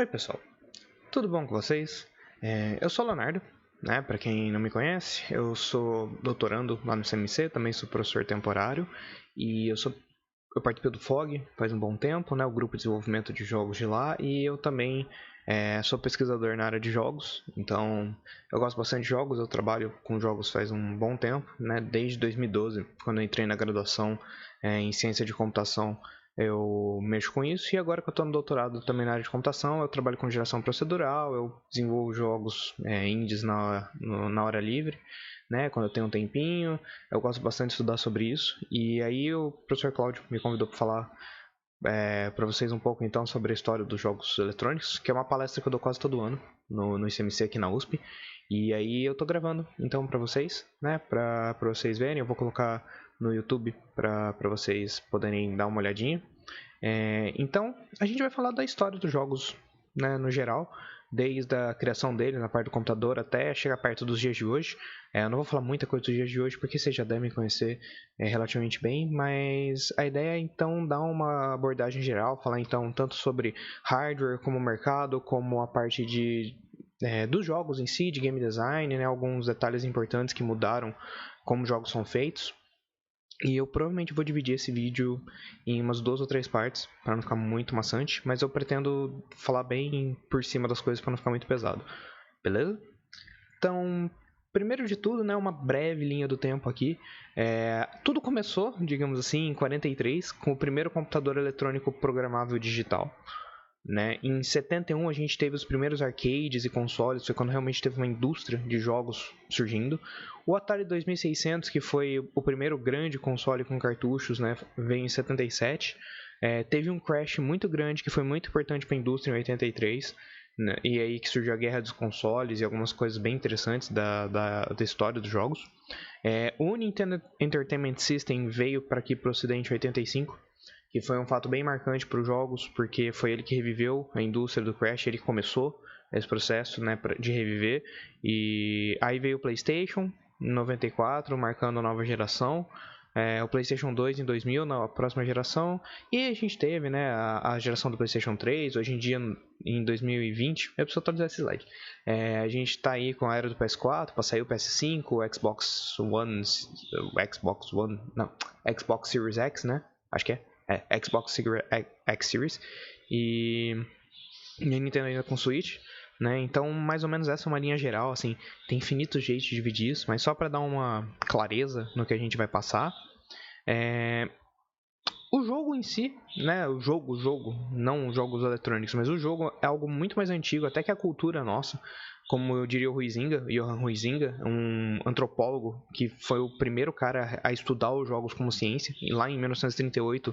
Oi pessoal, tudo bom com vocês? Eu sou o Leonardo, né? Para quem não me conhece, eu sou doutorando lá no CMC, também sou professor temporário e eu participei do FOG faz um bom tempo, né? O grupo de desenvolvimento de jogos de lá, e eu também sou pesquisador na área de jogos, então eu gosto bastante de jogos, eu trabalho com jogos faz um bom tempo, né? Desde 2012, quando eu entrei na graduação em ciência de computação. Eu mexo com isso, e agora que eu estou no doutorado também na área de computação, eu trabalho com geração procedural, eu desenvolvo jogos indies na hora livre, né, quando eu tenho um tempinho. Eu gosto bastante de estudar sobre isso, e aí o professor Cláudio me convidou para falar para vocês um pouco então sobre a história dos jogos eletrônicos, que é uma palestra que eu dou quase todo ano no ICMC aqui na USP. E aí eu tô gravando então para vocês, né, para vocês verem. Eu vou colocar no YouTube para vocês poderem dar uma olhadinha. Então a gente vai falar da história dos jogos, né, no geral, desde a criação dele na parte do computador até chegar perto dos dias de hoje. Eu não vou falar muita coisa dos dias de hoje porque vocês já devem conhecer relativamente bem, mas a ideia é então dar uma abordagem geral, falar então tanto sobre hardware como mercado, como a parte dos jogos em si, de game design, né, alguns detalhes importantes que mudaram como jogos são feitos. E eu provavelmente vou dividir esse vídeo em umas 2 ou 3 partes, para não ficar muito maçante, mas eu pretendo falar bem por cima das coisas para não ficar muito pesado, beleza? Então, primeiro de tudo, né, uma breve linha do tempo aqui. Tudo começou, digamos assim, em 43, com o primeiro computador eletrônico programável digital. Né? Em 71 a gente teve os primeiros arcades e consoles, foi quando realmente teve uma indústria de jogos surgindo. O Atari 2600, que foi o primeiro grande console com cartuchos, né, veio em 77. Teve um crash muito grande que foi muito importante para a indústria em 83. Né? E aí que surgiu a guerra dos consoles e algumas coisas bem interessantes da história dos jogos. O Nintendo Entertainment System veio para aqui para o ocidente em 85, que foi um fato bem marcante para os jogos, porque foi ele que reviveu a indústria do Crash, ele que começou esse processo, né, de reviver. E aí veio o PlayStation em 94, marcando a nova geração. O PlayStation 2 em 2000, na próxima geração. E a gente teve, né, a geração do PlayStation 3. Hoje em dia, em 2020, eu preciso atualizar esse slide. A gente está aí com a era do PS4, para sair o PS5, o Xbox One, não, Xbox Series X, né? Acho que Xbox X Series e a Nintendo ainda com Switch, né? Então, mais ou menos essa é uma linha geral, assim, tem infinitos jeitos de dividir isso, mas só para dar uma clareza no que a gente vai passar. O jogo em si, né? O jogo, não os jogos eletrônicos, mas o jogo é algo muito mais antigo, até que a cultura nossa. Como eu diria o Johan Huizinga, um antropólogo que foi o primeiro cara a estudar os jogos como ciência, lá em 1938,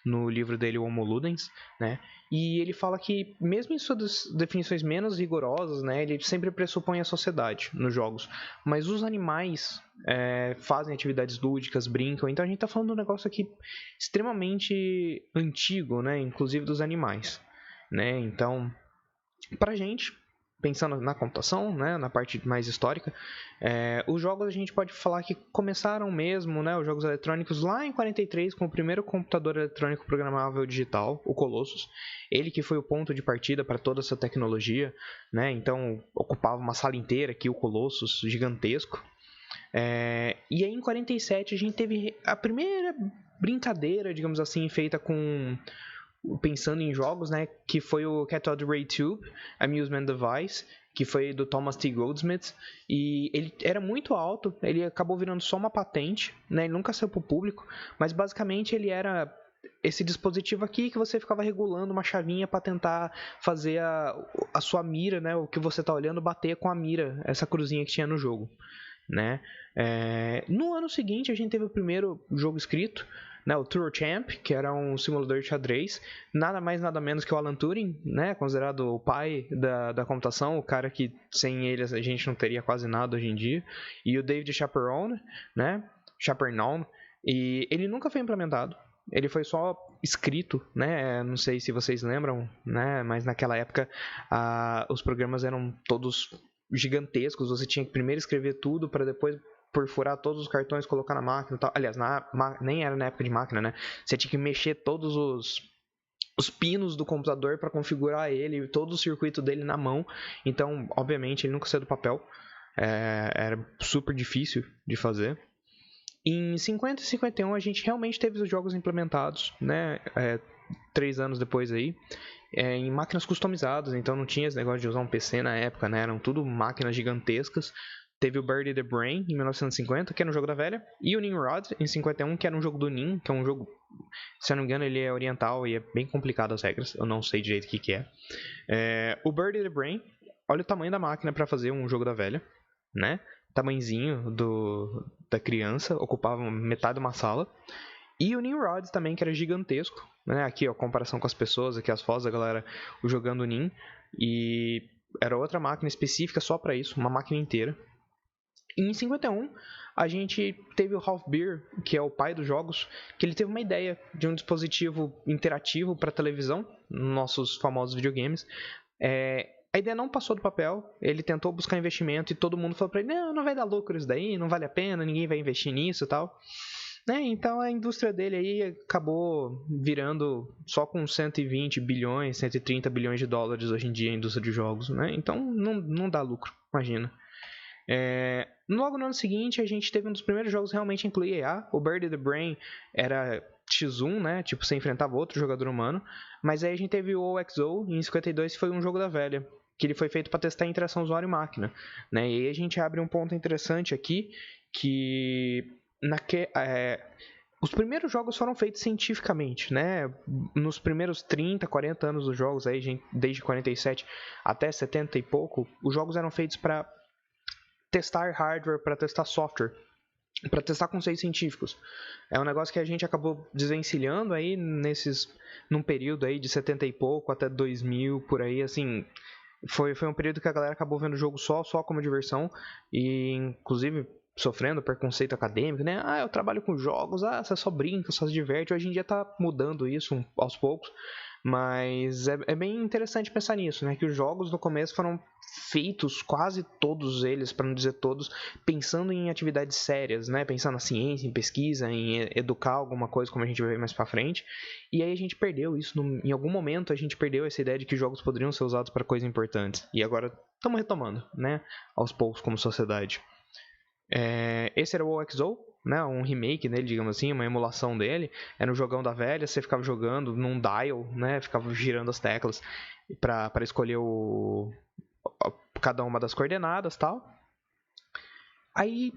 no livro dele O Homo Ludens, né? E ele fala que, mesmo em suas definições menos rigorosas, né, ele sempre pressupõe a sociedade nos jogos. Mas os animais fazem atividades lúdicas, brincam. Então a gente está falando de um negócio aqui extremamente antigo, né, inclusive dos animais. Né? Então, pra gente, pensando na computação, né, na parte mais histórica, os jogos a gente pode falar que começaram mesmo, né, os jogos eletrônicos lá em 43 com o primeiro computador eletrônico programável digital, o Colossus. Ele que foi o ponto de partida para toda essa tecnologia, né, então ocupava uma sala inteira aqui, o Colossus, gigantesco. E aí em 47 a gente teve a primeira brincadeira, digamos assim, feita pensando em jogos, né, que foi o Cathode Ray Tube Amusement Device, que foi do Thomas T. Goldsmith, e ele era muito alto, ele acabou virando só uma patente, né, ele nunca saiu para o público, mas basicamente ele era esse dispositivo aqui que você ficava regulando uma chavinha para tentar fazer a sua mira, né, o que você está olhando, bater com a mira, essa cruzinha que tinha no jogo. Né? No ano seguinte a gente teve o primeiro jogo escrito, né, o Tour Champ, que era um simulador de xadrez, nada mais nada menos que o Alan Turing, né, considerado o pai da computação, o cara que sem ele a gente não teria quase nada hoje em dia, e o David Chaperone, né, e ele nunca foi implementado. Ele foi só escrito, né? Não sei se vocês lembram, né? Mas naquela época os programas eram todos gigantescos. Você tinha que primeiro escrever tudo para depois perfurar todos os cartões, colocar na máquina e tal. Aliás, nem era na época de máquina, né? Você tinha que mexer todos os pinos do computador para configurar ele, todo o circuito dele na mão. Então, obviamente, ele nunca saiu do papel. Era super difícil de fazer. Em 50 e 51 a gente realmente teve os jogos implementados, né? 3 anos depois aí, em máquinas customizadas, então não tinha esse negócio de usar um PC na época, né? Eram tudo máquinas gigantescas. Teve o Birdie the Brain em 1950, que era um jogo da velha, e o Nimrod em 51, que era um jogo do Nim, que é um jogo, se eu não me engano, ele é oriental e é bem complicado as regras, eu não sei direito o que é. O Birdie the Brain, olha o tamanho da máquina para fazer um jogo da velha, né? Tamanhozinho da criança, ocupava metade de uma sala. E o Nimrod também, que era gigantesco, né? Aqui, ó, comparação com as pessoas, aqui as fotos da galera jogando Nim. E era outra máquina específica só para isso, uma máquina inteira. E em 51, a gente teve o Ralph Beer, que é o pai dos jogos, que ele teve uma ideia de um dispositivo interativo para televisão, nossos famosos videogames. A ideia não passou do papel, ele tentou buscar investimento e todo mundo falou para ele, não vai dar lucro isso daí, não vale a pena, ninguém vai investir nisso e tal. Então a indústria dele aí acabou virando só com 120 bilhões, 130 bilhões de dólares hoje em dia a indústria de jogos, né? Então não dá lucro, imagina. Logo no ano seguinte, a gente teve um dos primeiros jogos realmente incluir EA. O Birdie the Brain era X1, né? Tipo, você enfrentava outro jogador humano. Mas aí a gente teve o OXO em 52, que foi um jogo da velha, que ele foi feito para testar a interação usuário-máquina, né? E aí a gente abre um ponto interessante aqui, que os primeiros jogos foram feitos cientificamente, né? Nos primeiros 30, 40 anos dos jogos, aí, desde 47 até 70 e pouco, os jogos eram feitos para testar hardware, para testar software, para testar conceitos científicos. É um negócio que a gente acabou desvencilhando aí num período aí de 70 e pouco até 2000, por aí, assim. Foi um período que a galera acabou vendo o jogo só como diversão e, inclusive, sofrendo preconceito acadêmico, né? Eu trabalho com jogos, você só brinca, só se diverte. Hoje em dia tá mudando isso aos poucos, mas é bem interessante pensar nisso, né? Que os jogos no começo foram feitos, quase todos eles, para não dizer todos, pensando em atividades sérias, né? Pensando na ciência, em pesquisa, em educar alguma coisa, como a gente vai ver mais para frente. E aí a gente perdeu isso, em algum momento a gente perdeu essa ideia de que jogos poderiam ser usados para coisas importantes. E agora estamos retomando, né? Aos poucos como sociedade. Esse era o OXO, né, um remake dele, digamos assim, uma emulação dele. Era um jogão da velha, você ficava jogando num dial, né, ficava girando as teclas para escolher cada uma das coordenadas e tal. Aí,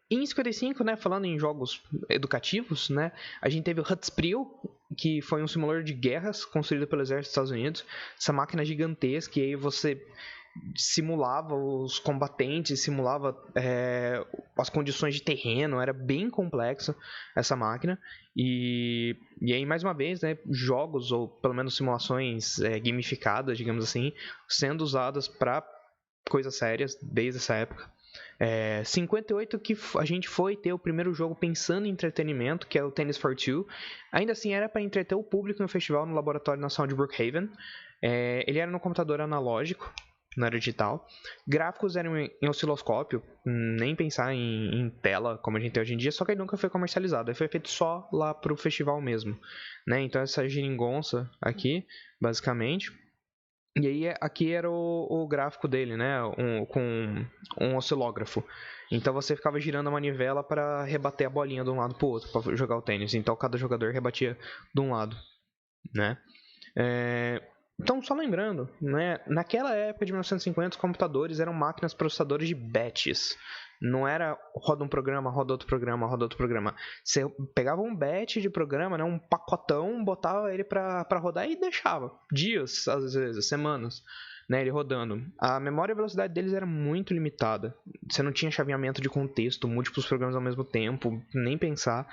em 55, né, falando em jogos educativos, né, a gente teve o Hutsprio, que foi um simulador de guerras construído pelo exército dos Estados Unidos. Essa máquina gigantesca, e aí você simulava os combatentes, simulava as condições de terreno, era bem complexo essa máquina. E aí, mais uma vez, né, jogos, ou pelo menos simulações gamificadas, digamos assim, sendo usadas para coisas sérias desde essa época. 58 que a gente foi ter o primeiro jogo pensando em entretenimento, que é o Tennis for Two. Ainda assim era para entreter o público no festival no Laboratório Nacional de Brookhaven. Ele era no computador analógico, não era digital. Gráficos eram em osciloscópio, nem pensar em tela como a gente tem hoje em dia, só que ele nunca foi comercializado, ele foi feito só lá pro festival mesmo, né? Então essa geringonça aqui, basicamente. E aí aqui era o gráfico dele, né? Com um oscilógrafo. Então você ficava girando a manivela para rebater a bolinha de um lado pro outro, para jogar o tênis. Então cada jogador rebatia de um lado, né? Então, só lembrando, né, naquela época de 1950, os computadores eram máquinas processadores de batches. Não era roda um programa, roda outro programa, roda outro programa. Você pegava um batch de programa, né, um pacotão, botava ele para rodar e deixava dias, às vezes, semanas, né, ele rodando. A memória e a velocidade deles era muito limitada. Você não tinha chaveamento de contexto, múltiplos programas ao mesmo tempo, nem pensar.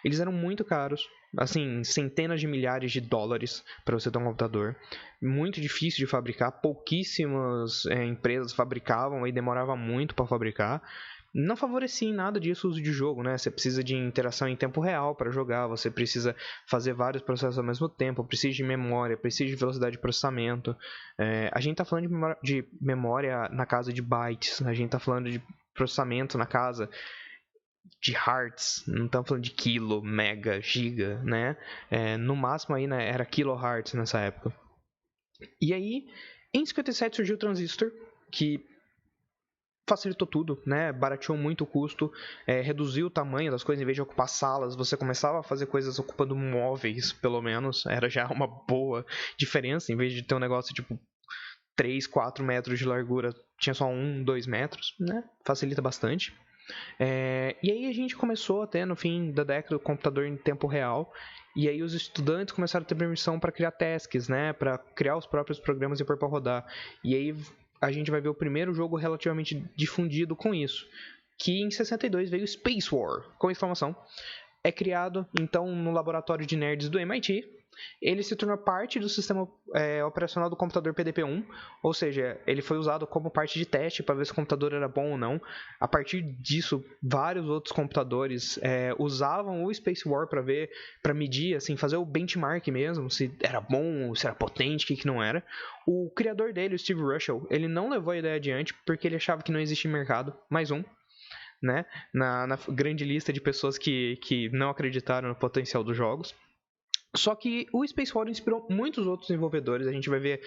Eles eram muito caros, assim, centenas de milhares de dólares para você ter um computador. Muito difícil de fabricar, pouquíssimas empresas fabricavam e demorava muito para fabricar. Não favorecia em nada disso o uso de jogo, né? Você precisa de interação em tempo real para jogar, você precisa fazer vários processos ao mesmo tempo, precisa de memória, precisa de velocidade de processamento. A gente está falando de memória na casa de bytes, a gente está falando de processamento na casa de hertz, não estamos falando de quilo, mega, giga, né? No máximo aí, né, era kilohertz nessa época. E aí, em 57 surgiu o transistor, que facilitou tudo, né? Barateou muito o custo, reduziu o tamanho das coisas. Em vez de ocupar salas, você começava a fazer coisas ocupando móveis, pelo menos. Era já uma boa diferença. Em vez de ter um negócio tipo 3, 4 metros de largura, tinha só 1, 2 metros, né? Facilita bastante. E aí a gente começou a ter, no fim da década, o computador em tempo real. E aí os estudantes começaram a ter permissão para criar tasks, né? Para criar os próprios programas e pôr para rodar. E aí a gente vai ver o primeiro jogo relativamente difundido com isso. Que em 62 veio Space War, com exclamação. É criado, então, no laboratório de nerds do MIT. Ele se tornou parte do sistema operacional do computador PDP-1, ou seja, ele foi usado como parte de teste para ver se o computador era bom ou não. A partir disso, vários outros computadores usavam o Space War para ver, para medir, assim, fazer o benchmark mesmo, se era bom, se era potente, o que não era. O criador dele, o Steve Russell, ele não levou a ideia adiante porque ele achava que não existia mercado, mais um, né, na grande lista de pessoas que não acreditaram no potencial dos jogos. Só que o Space War inspirou muitos outros desenvolvedores. A gente vai ver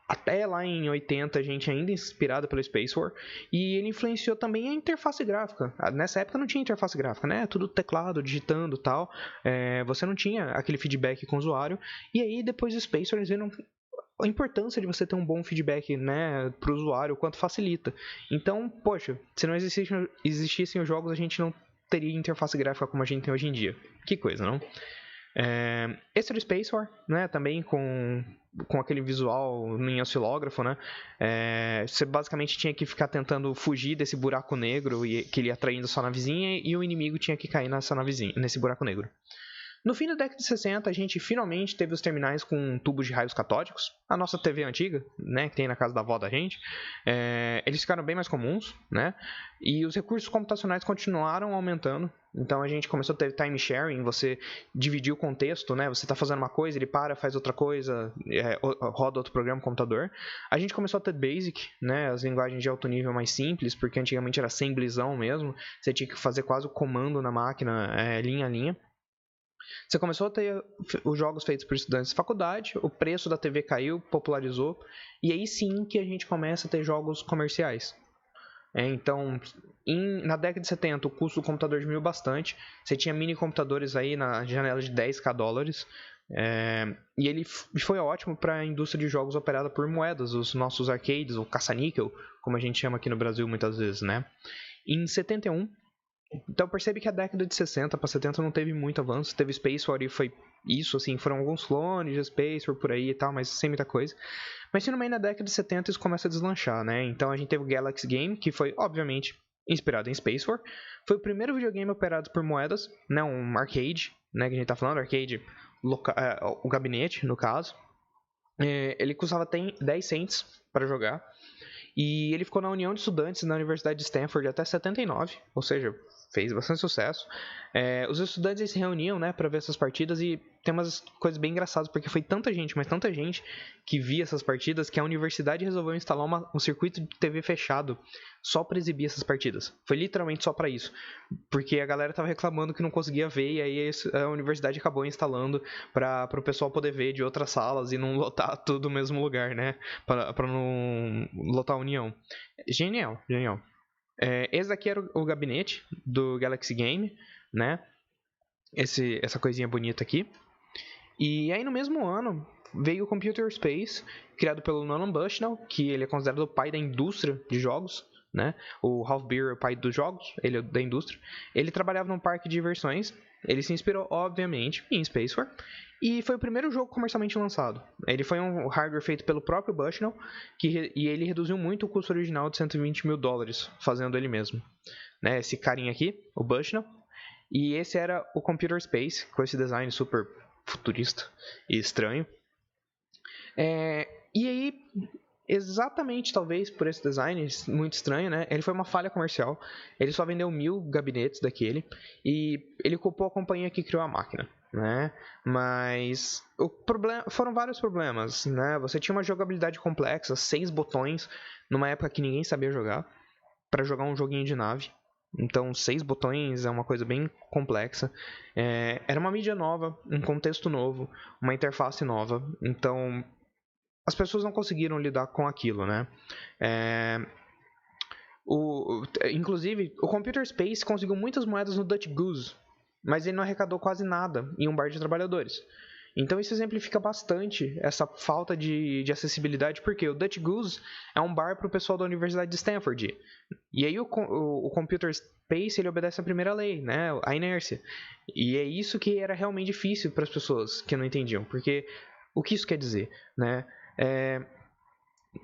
até lá em 80 a gente ainda inspirado pelo Space War. E ele influenciou também a interface gráfica. Nessa época não tinha interface gráfica, né? Tudo teclado, digitando e tal. Você não tinha aquele feedback com o usuário. E aí depois do Space War eles viram a importância de você ter um bom feedback, né, para o usuário, o quanto facilita. Então, poxa, se não existissem os jogos, a gente não teria interface gráfica como a gente tem hoje em dia. Que coisa, não? Esse era o Space War, né? Também com aquele visual em oscilógrafo, né? Você basicamente tinha que ficar tentando fugir desse buraco negro que ele ia atraindo sua navezinha e o inimigo tinha que cair nessa navezinha, nesse buraco negro. No fim da década de 60, a gente finalmente teve os terminais com tubos de raios catódicos. A nossa TV antiga, né, que tem na casa da avó da gente, eles ficaram bem mais comuns, né? E os recursos computacionais continuaram aumentando. Então a gente começou a ter time sharing, você dividir o contexto, né? Você está fazendo uma coisa, ele para, faz outra coisa, roda outro programa no computador. A gente começou a ter BASIC, né? As linguagens de alto nível mais simples, porque antigamente era assemblyzão mesmo. Você tinha que fazer quase o comando na máquina, linha a linha. Você começou a ter os jogos feitos por estudantes de faculdade, o preço da TV caiu, popularizou, e aí sim que a gente começa a ter jogos comerciais. Então, na década de 70, o custo do computador diminuiu bastante. Você tinha mini computadores aí na janela de 10k dólares. E ele foi ótimo para a indústria de jogos operada por moedas, os nossos arcades, o caça-níquel, como a gente chama aqui no Brasil muitas vezes, né? Em 71, então percebe que a década de 60 para 70 não teve muito avanço. Teve Space War e foi isso, assim, foram alguns clones de Space War por aí e tal, mas sem muita coisa. Mas no meio da década de 70 isso começa a deslanchar, né? Então a gente teve o Galaxy Game, que foi, obviamente, inspirado em Space War. Foi o primeiro videogame operado por moedas, né? Um arcade, né? Que a gente tá falando, arcade, o gabinete, no caso. Ele custava 10 cents para jogar. E ele ficou na União de Estudantes na Universidade de Stanford até 79, ou seja, fez bastante sucesso. Os estudantes se reuniam, né, para ver essas partidas e tem umas coisas bem engraçadas, porque foi tanta gente, mas tanta gente que via essas partidas que a universidade resolveu instalar um circuito de TV fechado só para exibir essas partidas. Foi literalmente só para isso, porque a galera tava reclamando que não conseguia ver e aí a universidade acabou instalando para o pessoal poder ver de outras salas e não lotar tudo no mesmo lugar, né, para não lotar a união. Genial, genial. Esse daqui era o gabinete do Galaxy Game, né? Essa coisinha bonita aqui. E aí no mesmo ano veio o Computer Space, criado pelo Nolan Bushnell, que ele é considerado o pai da indústria de jogos, né? O Ralph Baer é o pai dos jogos, ele é da indústria. Ele trabalhava num parque de diversões. Ele se inspirou, obviamente, em Space War. E foi o primeiro jogo comercialmente lançado. Ele foi um hardware feito pelo próprio Bushnell, e ele reduziu muito o custo original de 120 mil dólares, fazendo ele mesmo. Né? Esse carinha aqui, o Bushnell. E esse era o Computer Space, com esse design super futurista e estranho. E aí, exatamente talvez por esse design muito estranho, né? Ele foi uma falha comercial. Ele só vendeu 1000 gabinetes daquele e ele culpou a companhia que criou a máquina, né? Mas foram vários problemas, né? Você tinha uma jogabilidade complexa, 6 botões, numa época que ninguém sabia jogar, para jogar um joguinho de nave. Então, 6 botões é uma coisa bem complexa. Era uma mídia nova, um contexto novo, uma interface nova. Então, as pessoas não conseguiram lidar com aquilo, né? Inclusive, o Computer Space conseguiu muitas moedas no Dutch Goose, mas ele não arrecadou quase nada em um bar de trabalhadores. Então isso exemplifica bastante essa falta de acessibilidade, porque o Dutch Goose é um bar para o pessoal da Universidade de Stanford. E aí o Computer Space ele obedece à primeira lei, né? A inércia. E é isso que era realmente difícil para as pessoas que não entendiam, porque o que isso quer dizer, né?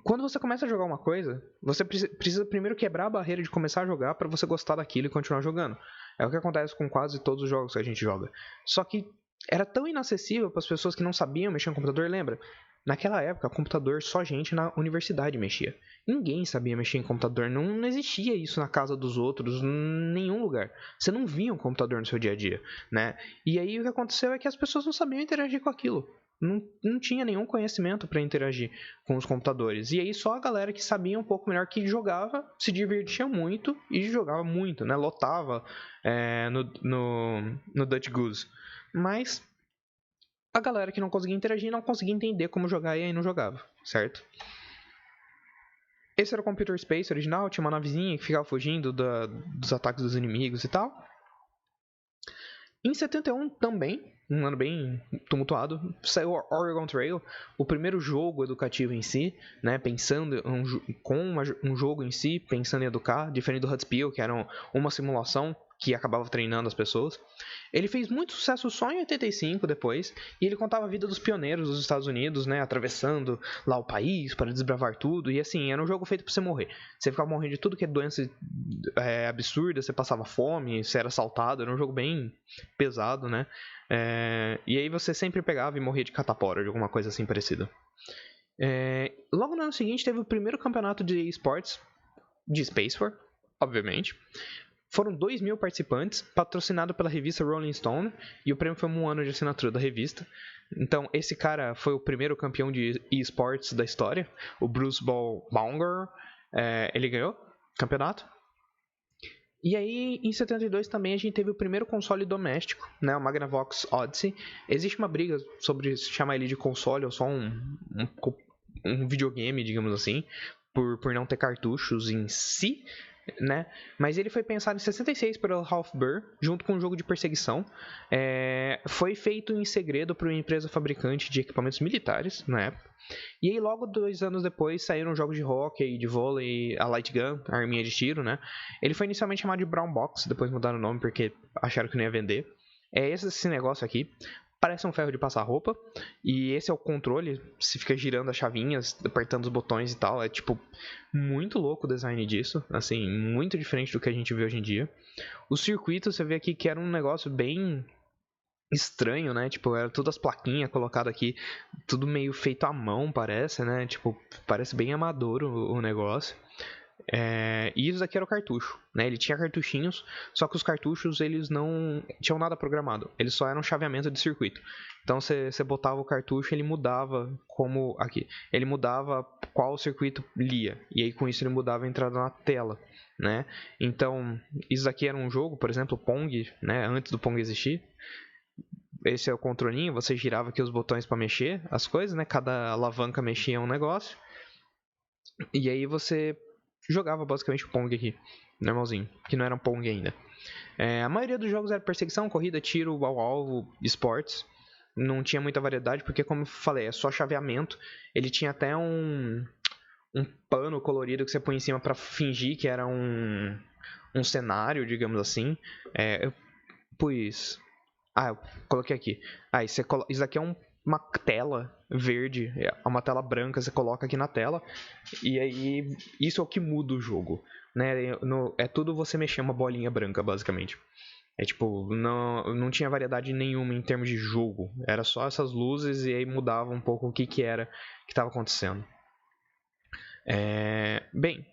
Quando você começa a jogar uma coisa, você precisa primeiro quebrar a barreira de começar a jogar para você gostar daquilo e continuar jogando. É o que acontece com quase todos os jogos que a gente joga. Só que era tão inacessível para as pessoas que não sabiam mexer no computador, lembra? Naquela época, computador só gente na universidade mexia. Ninguém sabia mexer em computador, não existia isso na casa dos outros, em nenhum lugar. Você não via um computador no seu dia a dia, né? E aí o que aconteceu é que as pessoas não sabiam interagir com aquilo. Não tinha nenhum conhecimento para interagir com os computadores. E aí só a galera que sabia um pouco melhor que jogava, se divertia muito e jogava muito, né? Lotava no Dutch Goose. Mas a galera que não conseguia interagir não conseguia entender como jogar e aí não jogava, certo? Esse era o Computer Space original, tinha uma navezinha que ficava fugindo dos ataques dos inimigos e tal. Em 71 também, um ano bem tumultuado, saiu Oregon Trail, o primeiro jogo educativo em si, né, pensando um jogo em si, pensando em educar, diferente do Hudspeel, que era uma simulação que acabava treinando as pessoas. Ele fez muito sucesso só em 85 depois, e ele contava a vida dos pioneiros dos Estados Unidos, né, atravessando lá o país para desbravar tudo, e assim, era um jogo feito para você morrer. Você ficava morrendo de tudo que é doença absurda, você passava fome, você era assaltado, era um jogo bem pesado, né? E aí você sempre pegava e morria de catapora, de alguma coisa assim parecida. Logo no ano seguinte teve o primeiro campeonato de esportes de Space War, obviamente. Foram 2.000 participantes, patrocinado pela revista Rolling Stone, e o prêmio foi um ano de assinatura da revista. Então, esse cara foi o primeiro campeão de esportes da história, o Bruce Baunger. Ele ganhou o campeonato. E aí, em 72 também a gente teve o primeiro console doméstico, né, o Magnavox Odyssey. Existe uma briga sobre chamar ele de console ou só um videogame, digamos assim, por não ter cartuchos em si, né? Mas ele foi pensado em 66 pelo Ralph Burr, junto com um jogo de perseguição. Foi feito em segredo por uma empresa fabricante de equipamentos militares na época. E aí, logo 2 anos depois, saíram jogos de hockey, de vôlei, a Light Gun, a arminha de tiro, né? Ele foi inicialmente chamado de Brown Box, depois mudaram o nome porque acharam que não ia vender. É esse negócio aqui. Parece um ferro de passar roupa. E esse é o controle. Você fica girando as chavinhas, apertando os botões e tal. É, tipo, muito louco o design disso. Assim, muito diferente do que a gente vê hoje em dia. Os circuitos, você vê aqui que era um negócio bem estranho, né? Tipo, era todas as plaquinhas colocadas aqui, tudo meio feito à mão, parece, né? Tipo, parece bem amador o negócio. E isso aqui era o cartucho, né? Ele tinha cartuchinhos, só que os cartuchos eles não tinham nada programado, eles só eram chaveamento de circuito. Então você botava o cartucho, ele mudava como aqui, ele mudava qual circuito lia, e aí com isso ele mudava a entrada na tela, né? Então isso aqui era um jogo, por exemplo, Pong, né? Antes do Pong existir. Esse é o controlinho, você girava aqui os botões para mexer as coisas, né? Cada alavanca mexia um negócio. E aí você jogava basicamente o Pong aqui, normalzinho, que não era um Pong ainda. A maioria dos jogos era perseguição, corrida, tiro, ao alvo, esportes. Não tinha muita variedade, porque como eu falei, é só chaveamento. Ele tinha até um pano colorido que você põe em cima para fingir que era um cenário, digamos assim. Eu pus... eu coloquei aqui. Isso aqui é uma tela verde, é uma tela branca, você coloca aqui na tela. E aí, isso é o que muda o jogo, né? É tudo você mexer uma bolinha branca, basicamente. É tipo, não tinha variedade nenhuma em termos de jogo. Era só essas luzes e aí mudava um pouco o que era que estava acontecendo. Bem,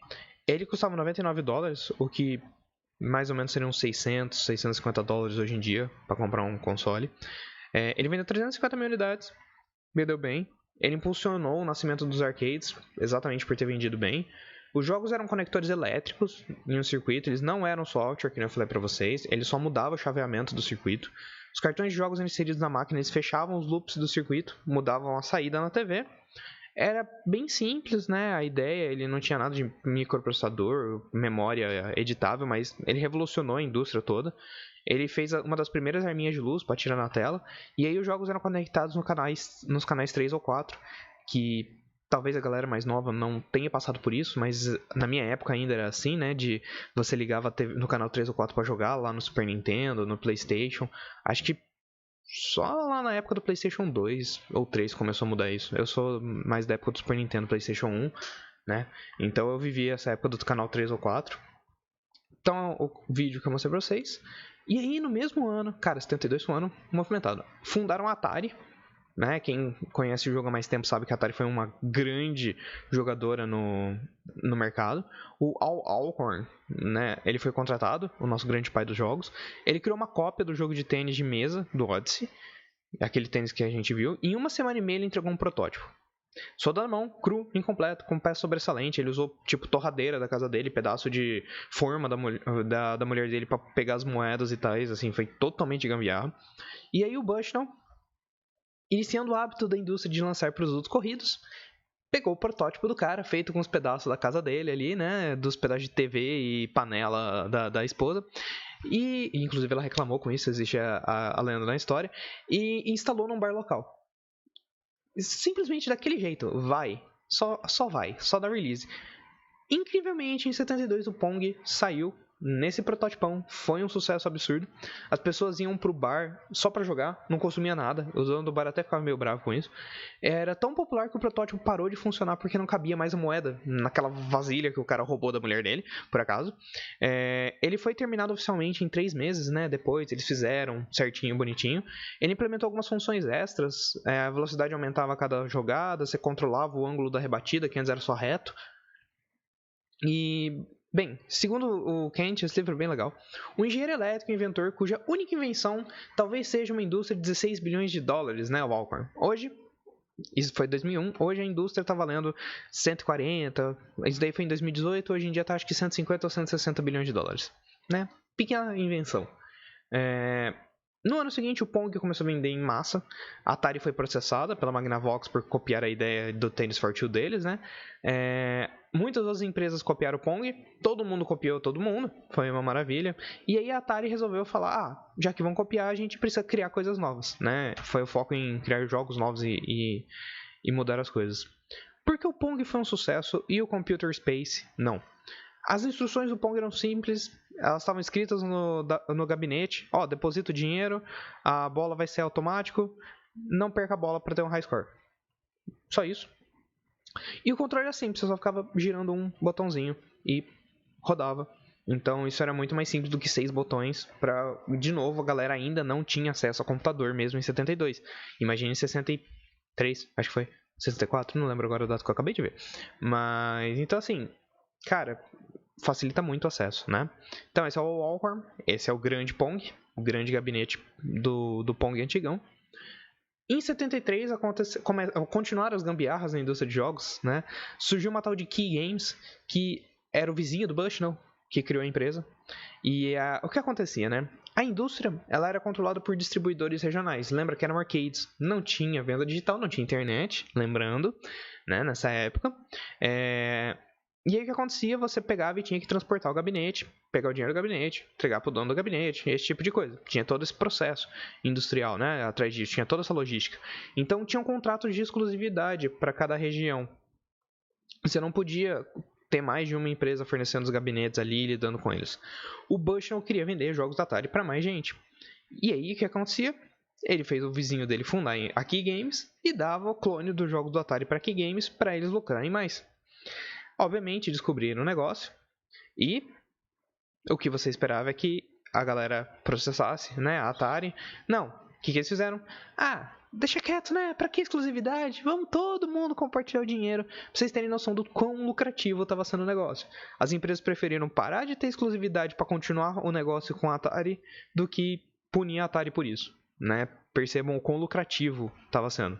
ele custava $99, o que mais ou menos seriam 600, 650 dólares hoje em dia para comprar um console. Ele vendeu 350 mil unidades, vendeu bem. Ele impulsionou o nascimento dos arcades, exatamente por ter vendido bem. Os jogos eram conectores elétricos em um circuito, eles não eram software, que eu falei para vocês, ele só mudava o chaveamento do circuito. Os cartões de jogos inseridos na máquina, eles fechavam os loops do circuito, mudavam a saída na TV. Era bem simples, né? A ideia, ele não tinha nada de microprocessador, memória editável, mas ele revolucionou a indústria toda. Ele fez uma das primeiras arminhas de luz para tirar na tela, e aí os jogos eram conectados nos canais 3 ou 4, que talvez a galera mais nova não tenha passado por isso, mas na minha época ainda era assim, né? De você ligava no canal 3 ou 4 para jogar lá no Super Nintendo, no PlayStation. Acho que só lá na época do PlayStation 2 ou 3 começou a mudar isso. Eu sou mais da época do Super Nintendo, PlayStation 1, né? Então eu vivi essa época do canal 3 ou 4. Então, o vídeo que eu mostrei pra vocês. E aí, no mesmo ano, cara, 72 foi um ano movimentado. Fundaram a Atari, né? Quem conhece o jogo há mais tempo sabe que a Atari foi uma grande jogadora no mercado. O Al Alcorn, né? Ele foi contratado, o nosso grande pai dos jogos. Ele criou uma cópia do jogo de tênis de mesa, do Odyssey. Aquele tênis que a gente viu. Em uma semana e meia ele entregou um protótipo. Só da mão, cru, incompleto, com peça sobressalente. Ele usou, tipo, torradeira da casa dele, pedaço de forma da mulher dele pra pegar as moedas e tais, assim, foi totalmente gambiarra. E aí o Bushnell, iniciando o hábito da indústria de lançar produtos corridos, pegou o protótipo do cara, feito com os pedaços da casa dele ali, né, dos pedaços de TV e panela da esposa, e inclusive ela reclamou com isso, existe a lenda na história, e instalou num bar local. Simplesmente daquele jeito, vai, só vai, só dá release. Incrivelmente, em 72 o Pong saiu nesse prototipão, foi um sucesso absurdo. As pessoas iam pro bar só pra jogar, não consumia nada. O dono do bar até ficava meio bravo com isso. Era tão popular que o protótipo parou de funcionar porque não cabia mais a moeda naquela vasilha que o cara roubou da mulher dele, por acaso. Ele foi terminado oficialmente em 3 meses, né? Depois eles fizeram certinho, bonitinho. Ele implementou algumas funções extras. A velocidade aumentava a cada jogada, você controlava o ângulo da rebatida, que antes era só reto. E, bem, segundo o Kent, esse livro é bem legal. Um engenheiro elétrico inventor cuja única invenção talvez seja uma indústria de 16 bilhões de dólares, né, o Alcorn. Hoje, isso foi em 2001, hoje a indústria está valendo 140, isso daí foi em 2018, hoje em dia está acho que 150 ou 160 bilhões de dólares, né? Pequena invenção. No ano seguinte, o Pong começou a vender em massa. A Atari foi processada pela Magnavox por copiar a ideia do Tennis for Two deles, né? Muitas das empresas copiaram o Pong, todo mundo copiou todo mundo, foi uma maravilha. E aí a Atari resolveu falar, já que vão copiar, a gente precisa criar coisas novas, né? Foi o foco em criar jogos novos e mudar as coisas. Porque o Pong foi um sucesso e o Computer Space não. As instruções do Pong eram simples, elas estavam escritas no gabinete. Deposita o dinheiro, a bola vai ser automático, não perca a bola para ter um high score. Só isso. E o controle era simples, você só ficava girando um botãozinho e rodava. Então isso era muito mais simples do que 6 botões. De novo, a galera ainda não tinha acesso a computador mesmo em 72. Imagine em 63, acho que foi 64, não lembro agora o dado que eu acabei de ver. Mas, então assim, cara, facilita muito o acesso, né? Então esse é o Alcorn, esse é o grande Pong, o grande gabinete do Pong antigão. Em 73 continuaram as gambiarras na indústria de jogos, né? Surgiu uma tal de Key Games, que era o vizinho do Bushnell, que criou a empresa. E o que acontecia, né? A indústria, ela era controlada por distribuidores regionais. Lembra que eram arcades. Não tinha venda digital, não tinha internet, lembrando, né? Nessa época. E aí o que acontecia? Você pegava e tinha que transportar o gabinete, pegar o dinheiro do gabinete, entregar para o dono do gabinete, esse tipo de coisa. Tinha todo esse processo industrial, né? Atrás disso, tinha toda essa logística. Então tinham contratos de exclusividade para cada região. Você não podia ter mais de uma empresa fornecendo os gabinetes ali e lidando com eles. O Bushnell queria vender jogos da Atari para mais gente. E aí o que acontecia? Ele fez o vizinho dele fundar a Key Games e dava o clone dos jogos do Atari para Key Games para eles lucrarem mais. Obviamente descobriram o negócio e o que você esperava é que a galera processasse, né, a Atari. Não, o que eles fizeram? Deixa quieto, né, pra que exclusividade? Vamos todo mundo compartilhar o dinheiro, pra vocês terem noção do quão lucrativo estava sendo o negócio. As empresas preferiram parar de ter exclusividade para continuar o negócio com a Atari do que punir a Atari por isso, né? Percebam o quão lucrativo estava sendo.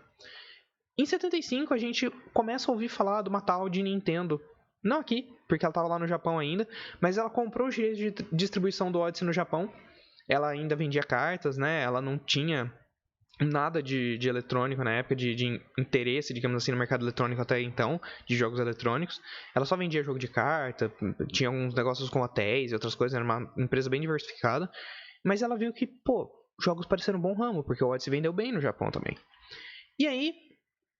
Em 75, a gente começa a ouvir falar de uma tal de Nintendo. Não aqui, porque ela estava lá no Japão ainda, mas ela comprou os direitos de distribuição do Odyssey no Japão. Ela ainda vendia cartas, né? Ela não tinha nada de eletrônico na época, de interesse, digamos assim, no mercado eletrônico até então, de jogos eletrônicos. Ela só vendia jogo de carta, tinha alguns negócios com hotéis e outras coisas, era uma empresa bem diversificada. Mas ela viu que, jogos pareceram um bom ramo, porque o Odyssey vendeu bem no Japão também. E aí,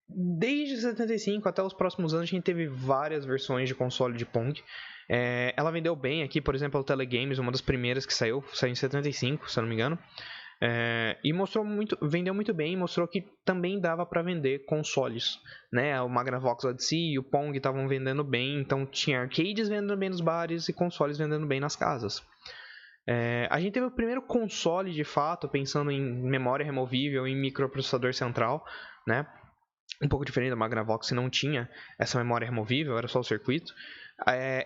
desde 75 até os próximos anos, a gente teve várias versões de console de Pong. Ela vendeu bem aqui, por exemplo, o Telegames, uma das primeiras que saiu em 75, se eu não me engano. E vendeu muito bem e mostrou que também dava para vender consoles, né? O Magnavox Odyssey e o Pong estavam vendendo bem, então tinha arcades vendendo bem nos bares e consoles vendendo bem nas casas. A gente teve o primeiro console de fato, pensando em memória removível e microprocessador central, né? Um pouco diferente da Magnavox, que não tinha essa memória removível, era só o circuito.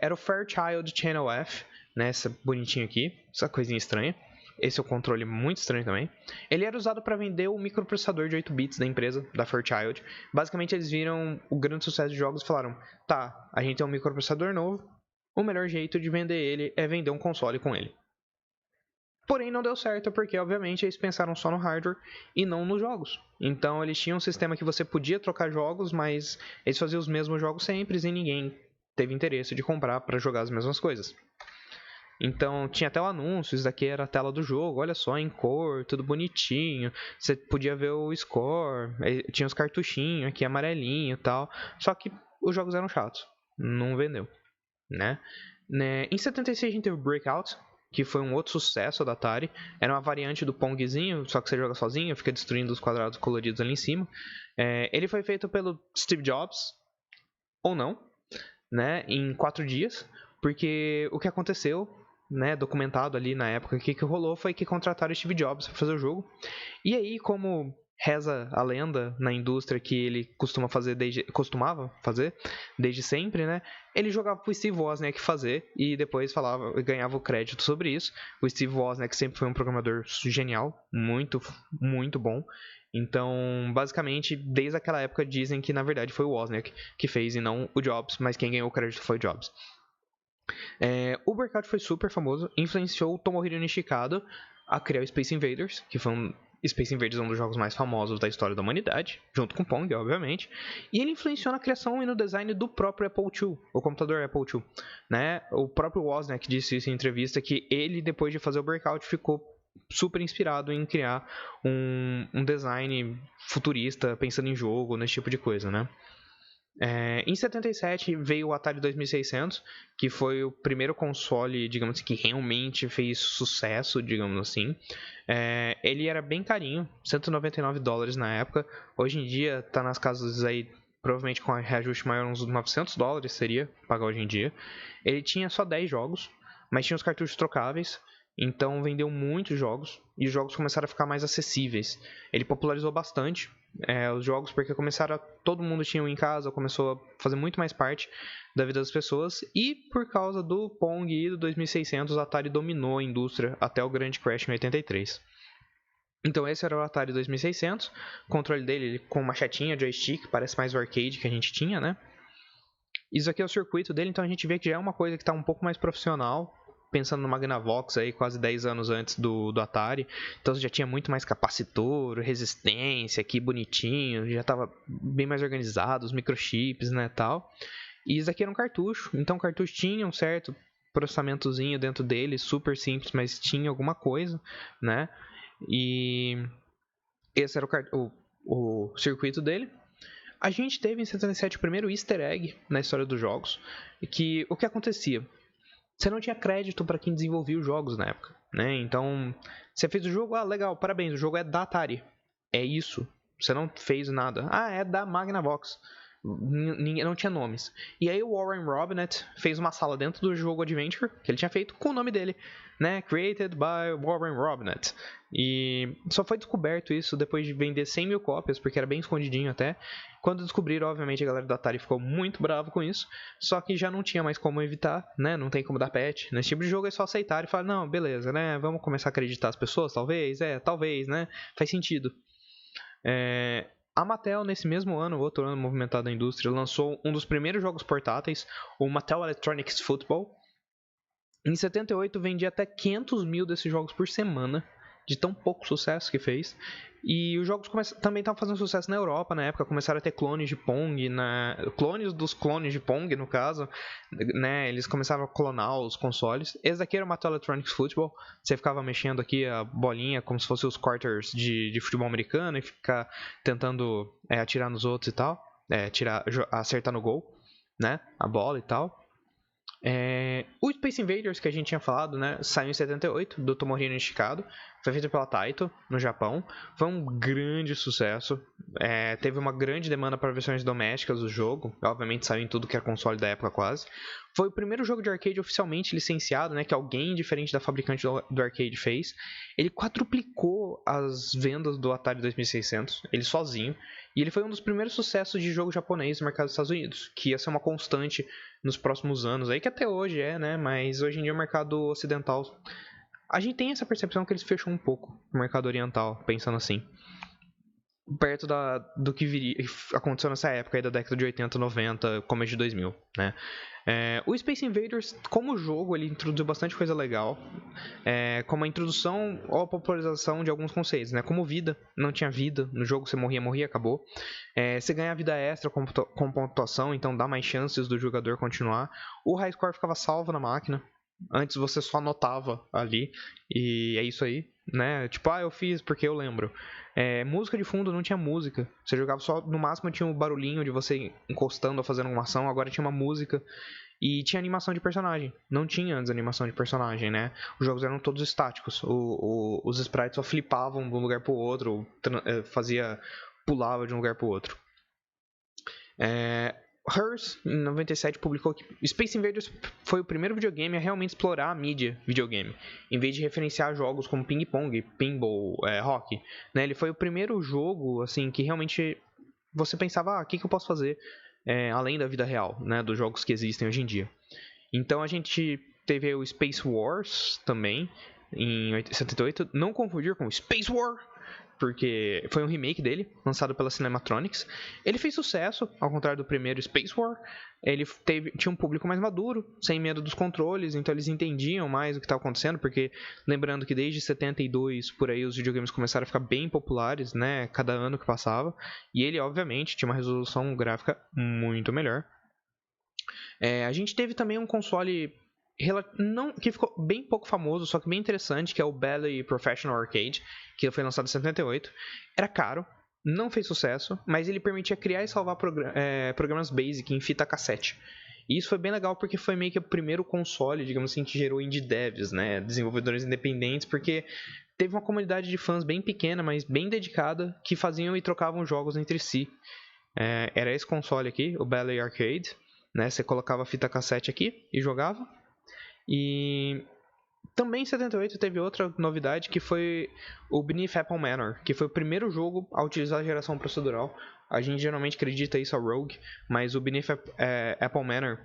Era o Fairchild Channel F, né? Essa bonitinho aqui, essa coisinha estranha. Esse é o controle muito estranho também. Ele era usado para vender o microprocessador de 8 bits da empresa, da Fairchild. Basicamente, eles viram o grande sucesso de jogos e falaram: tá, a gente tem um microprocessador novo, o melhor jeito de vender ele é vender um console com ele. Porém, não deu certo porque, obviamente, eles pensaram só no hardware e não nos jogos. Então, eles tinham um sistema que você podia trocar jogos, mas eles faziam os mesmos jogos sempre e ninguém teve interesse de comprar para jogar as mesmas coisas. Então, tinha até o anúncio, isso daqui era a tela do jogo, olha só, em cor, tudo bonitinho. Você podia ver o score, tinha os cartuchinhos aqui amarelinho e tal. Só que os jogos eram chatos, não vendeu, né? Em 76 a gente teve o Breakout, que foi um outro sucesso da Atari. Era uma variante do Pongzinho, só que você joga sozinho, fica destruindo os quadrados coloridos ali em cima. Ele foi feito pelo Steve Jobs, ou não, né, em 4 dias, porque o que aconteceu, né, documentado ali na época, o que rolou foi que contrataram o Steve Jobs para fazer o jogo. E aí, como reza a lenda na indústria que ele costumava fazer desde sempre, né? Ele jogava pro Steve Wozniak fazer e depois ganhava o crédito sobre isso. O Steve Wozniak sempre foi um programador genial, muito, muito bom. Então, basicamente, desde aquela época dizem que na verdade foi o Wozniak que fez e não o Jobs, mas quem ganhou o crédito foi o Jobs. O Breakout foi super famoso, influenciou o Tomohiro Nishikado a criar o Space Invaders, que foi Space Invaders é um dos jogos mais famosos da história da humanidade, junto com Pong, obviamente. E ele influenciou na criação e no design do próprio Apple II, o computador Apple II. Né? O próprio Wozniak disse isso em entrevista, que ele, depois de fazer o Breakout, ficou super inspirado em criar um design futurista, pensando em jogo, nesse tipo de coisa, né? Em 77 veio o Atari 2600, que foi o primeiro console, digamos assim, que realmente fez sucesso, digamos assim. Ele era bem carinho, $199 na época. Hoje em dia tá nas casas aí, provavelmente com a reajuste maior, uns $900 seria pagar hoje em dia. Ele tinha só 10 jogos, mas tinha os cartuchos trocáveis. Então vendeu muitos jogos e os jogos começaram a ficar mais acessíveis. Ele popularizou bastante os jogos porque todo mundo tinha um em casa, começou a fazer muito mais parte da vida das pessoas. E por causa do Pong e do 2600, a Atari dominou a indústria até o grande crash em 83. Então esse era o Atari 2600, o controle dele com uma chatinha, joystick, parece mais o arcade que a gente tinha, né? Isso aqui é o circuito dele, então a gente vê que já é uma coisa que está um pouco mais profissional, pensando no Magnavox aí, quase 10 anos antes do Atari. Então já tinha muito mais capacitor, resistência aqui bonitinho, já estava bem mais organizado, os microchips, né, tal. E isso aqui era um cartucho, então o cartucho tinha um certo processamentozinho dentro dele, super simples, mas tinha alguma coisa, né? E esse era o circuito dele. A gente teve em 77 o primeiro easter egg na história dos jogos, que o que acontecia? Você não tinha crédito para quem desenvolvia os jogos na época, né? Então, você fez o jogo, legal, parabéns, o jogo é da Atari. É isso. Você não fez nada. É da Magnavox. Não tinha nomes. E aí o Warren Robinett fez uma sala dentro do jogo Adventure, que ele tinha feito com o nome dele, né? Created by Warren Robinett. E só foi descoberto isso depois de vender 100 mil cópias, porque era bem escondidinho até. Quando descobriram, obviamente, a galera da Atari ficou muito brava com isso. Só que já não tinha mais como evitar, né? Não tem como dar patch. Nesse tipo de jogo é só aceitar e falar, não, beleza, né? Vamos começar a acreditar as pessoas, talvez? Talvez, né? Faz sentido. A Mattel, nesse mesmo ano, outro ano movimentado da indústria, lançou um dos primeiros jogos portáteis, o Mattel Electronics Football. Em 78, vendia até 500 mil desses jogos por semana, de tão pouco sucesso que fez. E os jogos também estavam fazendo sucesso na Europa na época, começaram a ter clones de Pong, clones dos clones de Pong, no caso, né? Eles começaram a clonar os consoles. Esse daqui era o Mattel Electronics Football, você ficava mexendo aqui a bolinha como se fossem os quarters de futebol americano e ficar tentando atirar nos outros e tal, acertar no gol, né? A bola e tal. O Space Invaders, que a gente tinha falado, né, saiu em 78, do Tomohiro Nishikado. Foi feito pela Taito, no Japão. Foi um grande sucesso. Teve uma grande demanda para versões domésticas do jogo. Obviamente saiu em tudo que é console da época quase. Foi o primeiro jogo de arcade oficialmente licenciado, né, que alguém diferente da fabricante do arcade fez. Ele quadruplicou as vendas do Atari 2600, ele sozinho. E ele foi um dos primeiros sucessos de jogo japonês no mercado dos Estados Unidos, que ia ser uma constante nos próximos anos, aí que até hoje né? Mas hoje em dia o mercado ocidental, a gente tem essa percepção que eles fecham um pouco o mercado oriental, pensando assim, perto do que aconteceu nessa época aí da década de 80, 90, começo de 2000, né? O Space Invaders, como jogo, ele introduziu bastante coisa legal, como a introdução ou a popularização de alguns conceitos, né? Como vida, não tinha vida no jogo, você morria, acabou. Você ganha vida extra com pontuação, então dá mais chances do jogador continuar. O high score ficava salvo na máquina. Antes você só anotava ali, e é isso aí, né? Tipo, eu fiz porque eu lembro. Música de fundo não tinha música. Você jogava só, no máximo tinha um barulhinho de você encostando ou fazendo uma ação. Agora tinha uma música. E tinha animação de personagem. Não tinha antes animação de personagem, né? Os jogos eram todos estáticos. Os sprites só flipavam de um lugar pro outro. Pulava de um lugar pro outro. Hers, em 97, publicou que Space Invaders foi o primeiro videogame a realmente explorar a mídia videogame, em vez de referenciar jogos como ping-pong, pinball, hockey. Né? Ele foi o primeiro jogo assim que realmente você pensava, o que eu posso fazer além da vida real, né? Dos jogos que existem hoje em dia. Então a gente teve o Space Wars também, em 78, não confundir com Space War, porque foi um remake dele, lançado pela Cinematronics. Ele fez sucesso, ao contrário do primeiro Space War. Ele tinha um público mais maduro, sem medo dos controles, então eles entendiam mais o que estava acontecendo, porque lembrando que desde 72 por aí os videogames começaram a ficar bem populares, né, cada ano que passava, e ele obviamente tinha uma resolução gráfica muito melhor. A gente teve também um console que ficou bem pouco famoso, só que bem interessante, que é o Bally Professional Arcade, que foi lançado em 78. Era caro, não fez sucesso, mas ele permitia criar e salvar programas Basic em fita cassete. E isso foi bem legal porque foi meio que o primeiro console, digamos assim, que gerou indie devs, né? Desenvolvedores independentes, porque teve uma comunidade de fãs bem pequena, mas bem dedicada, que faziam e trocavam jogos entre si. Era esse console aqui, o Bally Arcade, né? Você colocava a fita cassete aqui e jogava. E também em 78 teve outra novidade, que foi o Beneath Apple Manor, que foi o primeiro jogo a utilizar a geração procedural. A gente geralmente acredita isso a Rogue, mas o Beneath Apple Manor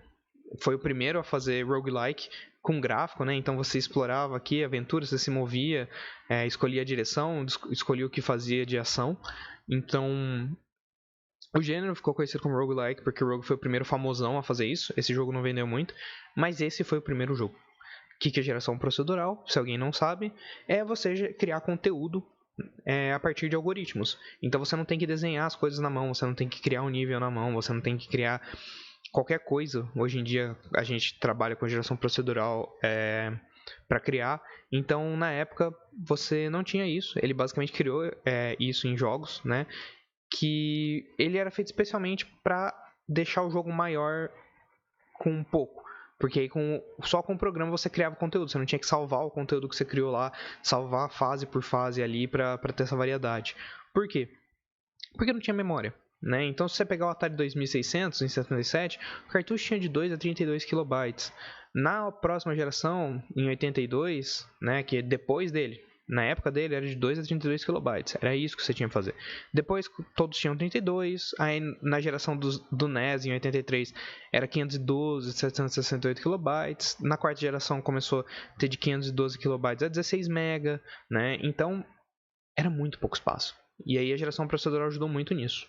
foi o primeiro a fazer roguelike com gráfico, né? Então você explorava aqui a aventura, você se movia, escolhia a direção, escolhia o que fazia de ação. Então o gênero ficou conhecido como roguelike porque o Rogue foi o primeiro famosão a fazer isso. Esse jogo não vendeu muito, mas esse foi o primeiro jogo. O que é geração procedural? Se alguém não sabe, é você criar conteúdo a partir de algoritmos. Então você não tem que desenhar as coisas na mão, você não tem que criar um nível na mão, você não tem que criar qualquer coisa. Hoje em dia a gente trabalha com geração procedural para criar. Então na época você não tinha isso. Ele basicamente criou isso em jogos, né? Que ele era feito especialmente para deixar o jogo maior com um pouco. Porque aí só com o programa você criava conteúdo. Você não tinha que salvar o conteúdo que você criou lá, salvar fase por fase ali para ter essa variedade. Por quê? Porque não tinha memória. Né? Então se você pegar o Atari 2600 em 77, o cartucho tinha de 2 a 32 KB. Na próxima geração, em 82, né, que é depois dele, na época dele era de 2 a 32 KB. Era isso que você tinha que fazer. Depois todos tinham 32. Aí na geração do NES em 83 era 512, 768 KB. Na quarta geração começou a ter de 512 KB a 16 MB, né? Então era muito pouco espaço. E aí a geração procedural ajudou muito nisso.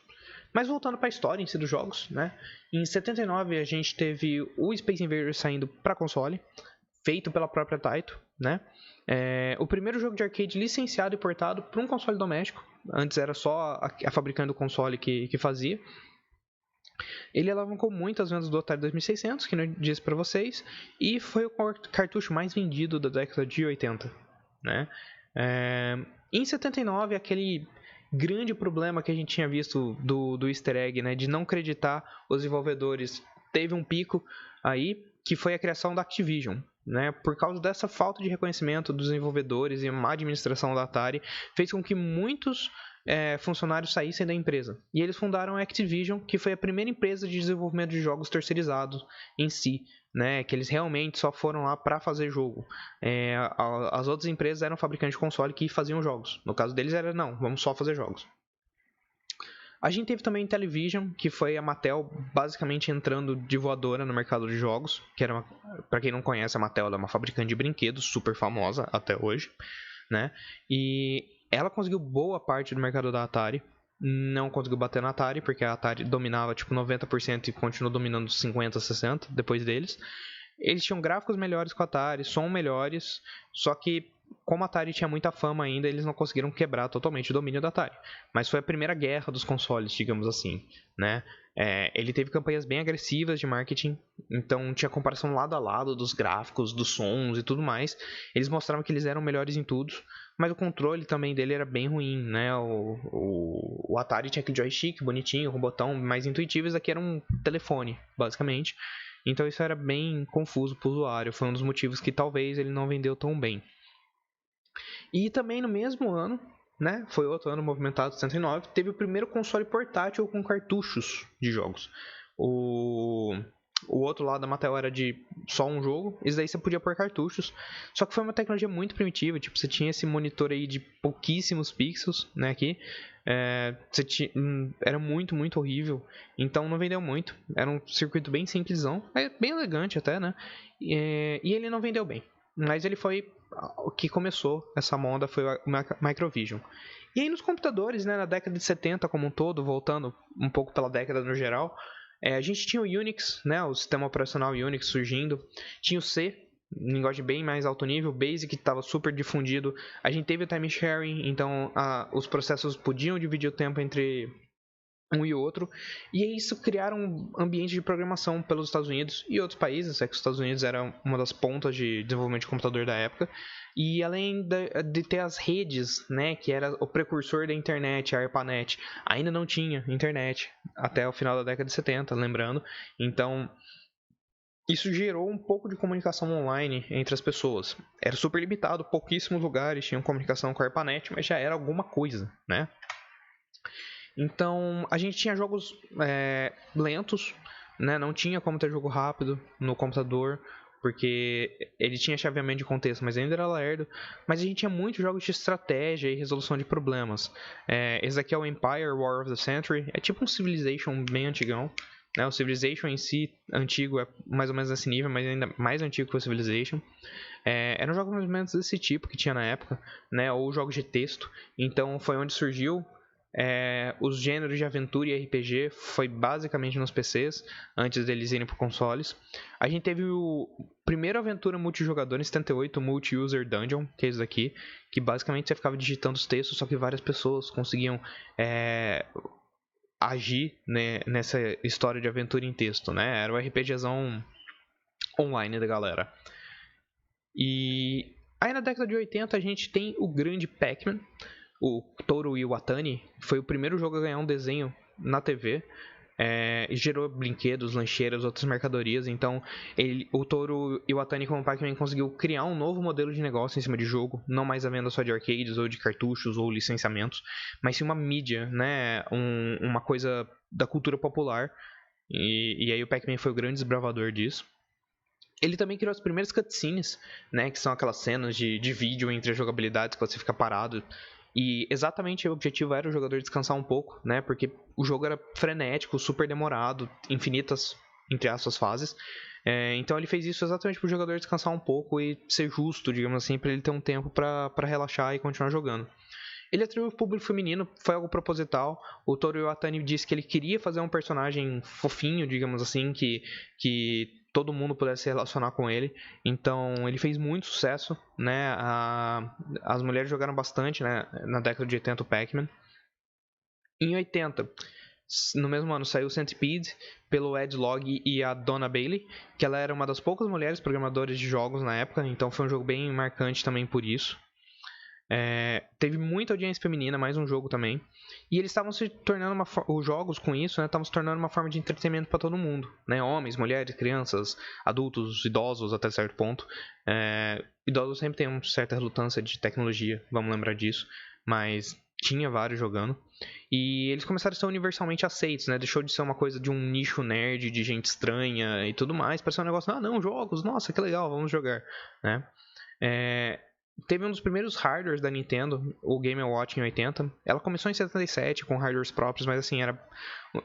Mas voltando para a história em si dos jogos, né? Em 79 a gente teve o Space Invaders saindo para console, feito pela própria Taito, né? O primeiro jogo de arcade licenciado e portado para um console doméstico. Antes era só a fabricante do console que fazia. Ele alavancou muito as vendas do Atari 2600, que eu disse para vocês, e foi o cartucho mais vendido da década de 80, né? Em 79, aquele grande problema que a gente tinha visto do easter egg, né, de não acreditar os desenvolvedores, teve um pico aí, que foi a criação da Activision, né? Por causa dessa falta de reconhecimento dos desenvolvedores e má administração da Atari, fez com que muitos funcionários saíssem da empresa. E eles fundaram a Activision, que foi a primeira empresa de desenvolvimento de jogos terceirizados em si, né? Que eles realmente só foram lá para fazer jogo. As outras empresas eram fabricantes de console que faziam jogos. No caso deles era, não, vamos só fazer jogos. A gente teve também Intellivision, que foi a Mattel basicamente entrando de voadora no mercado de jogos, que era, para quem não conhece, a Mattel é uma fabricante de brinquedos super famosa até hoje, né? E ela conseguiu boa parte do mercado da Atari, não conseguiu bater na Atari, porque a Atari dominava tipo 90% e continuou dominando 50%, 60% depois deles. Eles tinham gráficos melhores que a Atari, som melhores, só que como a Atari tinha muita fama ainda, eles não conseguiram quebrar totalmente o domínio da Atari. Mas foi a primeira guerra dos consoles, digamos assim, né? Ele teve campanhas bem agressivas de marketing, então tinha comparação lado a lado dos gráficos, dos sons e tudo mais. Eles mostravam que eles eram melhores em tudo, mas o controle também dele era bem ruim, né? O Atari tinha aquele joystick bonitinho, com botão mais intuitivo, isso aqui era um telefone, basicamente. Então isso era bem confuso para o usuário, foi um dos motivos que talvez ele não vendeu tão bem. E também no mesmo ano, né, foi outro ano movimentado, 79, teve o primeiro console portátil com cartuchos de jogos. O outro lado da Mattel era de só um jogo, isso daí você podia pôr cartuchos, só que foi uma tecnologia muito primitiva, tipo, você tinha esse monitor aí de pouquíssimos pixels, né, aqui, era muito, muito horrível, então não vendeu muito, era um circuito bem simplesão, bem elegante até, né, e ele não vendeu bem, mas ele foi o que começou essa moda, foi o Microvision. E aí nos computadores, né, na década de 70 como um todo, voltando um pouco pela década no geral, a gente tinha o Unix, né, o sistema operacional Unix surgindo, tinha o C, linguagem bem mais alto nível, Basic que estava super difundido, a gente teve o time sharing, então os processos podiam dividir o tempo entre um e outro, e isso criaram um ambiente de programação pelos Estados Unidos e outros países, que os Estados Unidos era uma das pontas de desenvolvimento de computador da época, e além de ter as redes, né, que era o precursor da internet, a ARPANET, ainda não tinha internet até o final da década de 70, lembrando, então isso gerou um pouco de comunicação online entre as pessoas. Era super limitado, pouquíssimos lugares tinham comunicação com a ARPANET, mas já era alguma coisa, né? Então, a gente tinha jogos lentos, né? Não tinha como ter jogo rápido no computador, porque ele tinha chaveamento de contexto, mas ainda era lerdo. Mas a gente tinha muitos jogos de estratégia e resolução de problemas. Esse aqui é o Empire War of the Century, é tipo um Civilization bem antigão. Né? O Civilization em si, antigo, é mais ou menos nesse nível, mas ainda mais antigo que o Civilization. Eram jogos mais ou menos desse tipo que tinha na época, né? Ou jogos de texto. Então foi onde surgiu os gêneros de aventura e RPG, foi basicamente nos PCs, antes deles irem para consoles. A gente teve o primeiro aventura multijogador em 78, o Multi-User Dungeon, que é esse daqui, que basicamente você ficava digitando os textos, só que várias pessoas conseguiam agir, né, nessa história de aventura em texto, né? Era o RPGzão online da galera. E aí na década de 80 a gente tem o grande Pac-Man, o Toru Iwatani, foi o primeiro jogo a ganhar um desenho na TV. E gerou brinquedos, lancheiras, outras mercadorias. Então, o Toru Iwatani como Pac-Man conseguiu criar um novo modelo de negócio em cima de jogo, não mais a venda só de arcades ou de cartuchos ou licenciamentos, mas sim uma mídia, né? Uma coisa da cultura popular. E aí o Pac-Man foi o grande desbravador disso. Ele também criou as primeiras cutscenes, né? Que são aquelas cenas de vídeo entre as jogabilidades que você fica parado. E exatamente o objetivo era o jogador descansar um pouco, né? Porque o jogo era frenético, super demorado, infinitas, entre aspas, fases. Então ele fez isso exatamente para o jogador descansar um pouco e ser justo, digamos assim, para ele ter um tempo para relaxar e continuar jogando. Ele atraiu o público feminino, foi algo proposital. O Toru Iwatani disse que ele queria fazer um personagem fofinho, digamos assim, que todo mundo pudesse se relacionar com ele. Então ele fez muito sucesso, né? As mulheres jogaram bastante, né? Na década de 80 o Pac-Man. Em 80, no mesmo ano, saiu o Centipede pelo Ed Logg e a Donna Bailey, que ela era uma das poucas mulheres programadoras de jogos na época, então foi um jogo bem marcante também por isso. Teve muita audiência feminina, mais um jogo também. E eles estavam se tornando os jogos com isso, né, estavam se tornando uma forma de entretenimento para todo mundo, né? Homens, mulheres, crianças, adultos, idosos até certo ponto. Idosos sempre têm uma certa relutância de tecnologia, vamos lembrar disso, mas tinha vários jogando. E eles começaram a ser universalmente aceitos, né? Deixou de ser uma coisa de um nicho nerd, de gente estranha e tudo mais, para ser um negócio, não, jogos, nossa, que legal, vamos jogar, né? Teve um dos primeiros hardwares da Nintendo, o Game & Watch em 80. Ela começou em 77 com hardwares próprios, mas assim, eram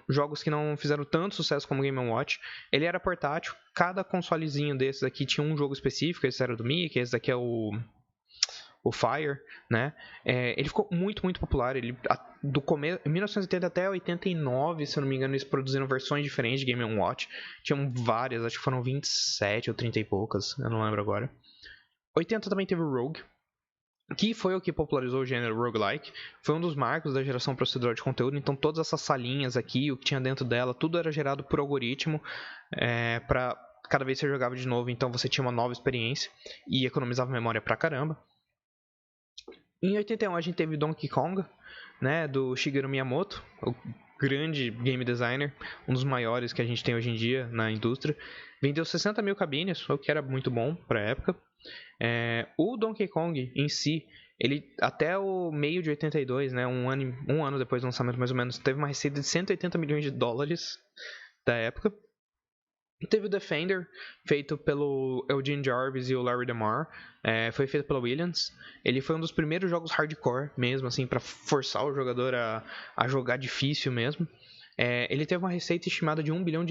jogos que não fizeram tanto sucesso como o Game & Watch. Ele era portátil, cada consolezinho desses aqui tinha um jogo específico. Esse era do Mickey, esse daqui é o Fire, né? Ele ficou muito, muito popular. Ele, do começo, 1980 até 89, se eu não me engano, eles produziram versões diferentes de Game & Watch. Tinham várias, acho que foram 27 ou 30 e poucas, eu não lembro agora. 80 também teve o Rogue, que foi o que popularizou o gênero roguelike. Foi um dos marcos da geração procedural de conteúdo. Então todas essas salinhas aqui, o que tinha dentro dela, tudo era gerado por algoritmo, para cada vez que você jogava de novo, então você tinha uma nova experiência e economizava memória pra caramba. Em 81 a gente teve Donkey Kong, né, do Shigeru Miyamoto, o grande game designer, um dos maiores que a gente tem hoje em dia na indústria. Vendeu 60 mil cabines, o que era muito bom para a época. O Donkey Kong em si, ele até o meio de 82, né, um ano depois do lançamento mais ou menos, teve uma receita de 180 milhões de dólares da época. Teve o Defender, feito pelo Eugene Jarvis e o Larry DeMar. Foi feito pela Williams. Ele foi um dos primeiros jogos hardcore mesmo, assim, para forçar o jogador a jogar difícil mesmo. Ele teve uma receita estimada de $1 bilhão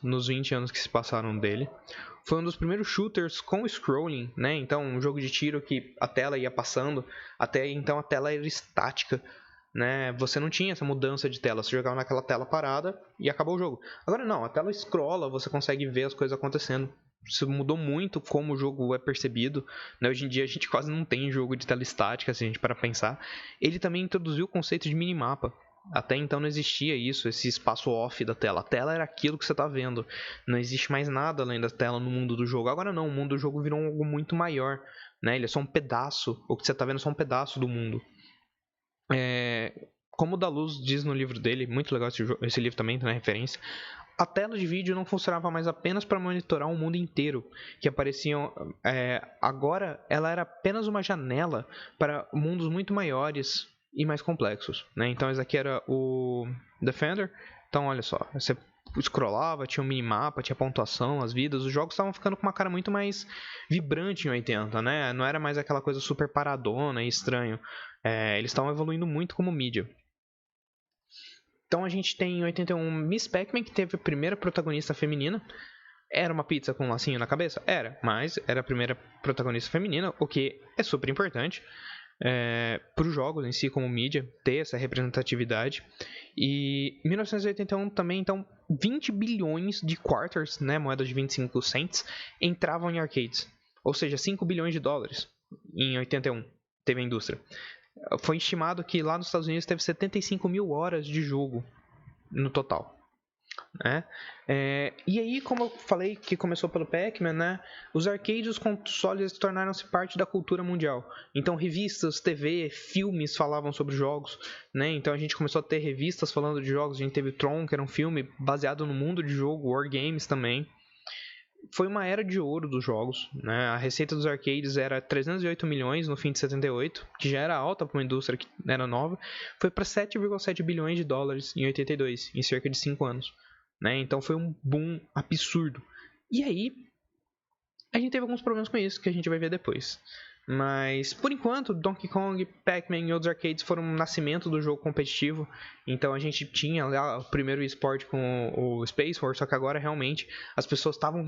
nos 20 anos que se passaram dele. Foi um dos primeiros shooters com scrolling, né? Então, um jogo de tiro que a tela ia passando. Até então a tela era estática, né? Você não tinha essa mudança de tela, você jogava naquela tela parada e acabou o jogo. Agora não, a tela scrolla, você consegue ver as coisas acontecendo. Isso mudou muito como o jogo é percebido, né? Hoje em dia a gente quase não tem jogo de tela estática, se a gente parar pra pensar. Ele também introduziu o conceito de minimapa. Até então não existia isso, esse espaço off da tela. A tela era aquilo que você está vendo. Não existe mais nada além da tela no mundo do jogo. Agora não, o mundo do jogo virou algo muito maior, né? Ele é só um pedaço. O que você está vendo é só um pedaço do mundo. Como o Daluz diz no livro dele, muito legal esse livro também, tem referência. A tela de vídeo não funcionava mais apenas para monitorar o mundo inteiro, que apareciam. Agora ela era apenas uma janela para mundos muito maiores e mais complexos, né? Então esse aqui era o Defender. Então olha só, você scrollava, tinha um minimapa, tinha pontuação, as vidas. Os jogos estavam ficando com uma cara muito mais vibrante em 80, né? Não era mais aquela coisa super paradona e estranho. Eles estavam evoluindo muito como mídia. Então a gente tem em 81 Miss Pac-Man, que teve a primeira protagonista feminina. Era uma pizza com um lacinho na cabeça? Era, mas era a primeira protagonista feminina, o que é super importante para os jogos em si, como mídia, ter essa representatividade. E em 1981 também, então, 20 bilhões de quarters, né, moedas de 25 cents, entravam em arcades. Ou seja, 5 bilhões de dólares em 81 teve a indústria. Foi estimado que lá nos Estados Unidos teve 75 mil horas de jogo no total. Né? E aí, como eu falei que começou pelo Pac-Man, né? Os arcades e os consoles tornaram-se parte da cultura mundial. Então revistas, TV, filmes falavam sobre jogos, né? Então a gente começou a ter revistas falando de jogos. A gente teve Tron, que era um filme baseado no mundo de jogo, War Games também. Foi uma era de ouro dos jogos, né? A receita dos arcades era 308 milhões no fim de 78, que já era alta para uma indústria que era nova. Foi para 7,7 bilhões de dólares em 82, em cerca de 5 anos. Né? Então foi um boom absurdo. E aí, a gente teve alguns problemas com isso, que a gente vai ver depois. Mas, por enquanto, Donkey Kong, Pac-Man e outros arcades foram um nascimento do jogo competitivo. Então a gente tinha lá o primeiro esporte com o Space Wars, só que agora realmente as pessoas estavam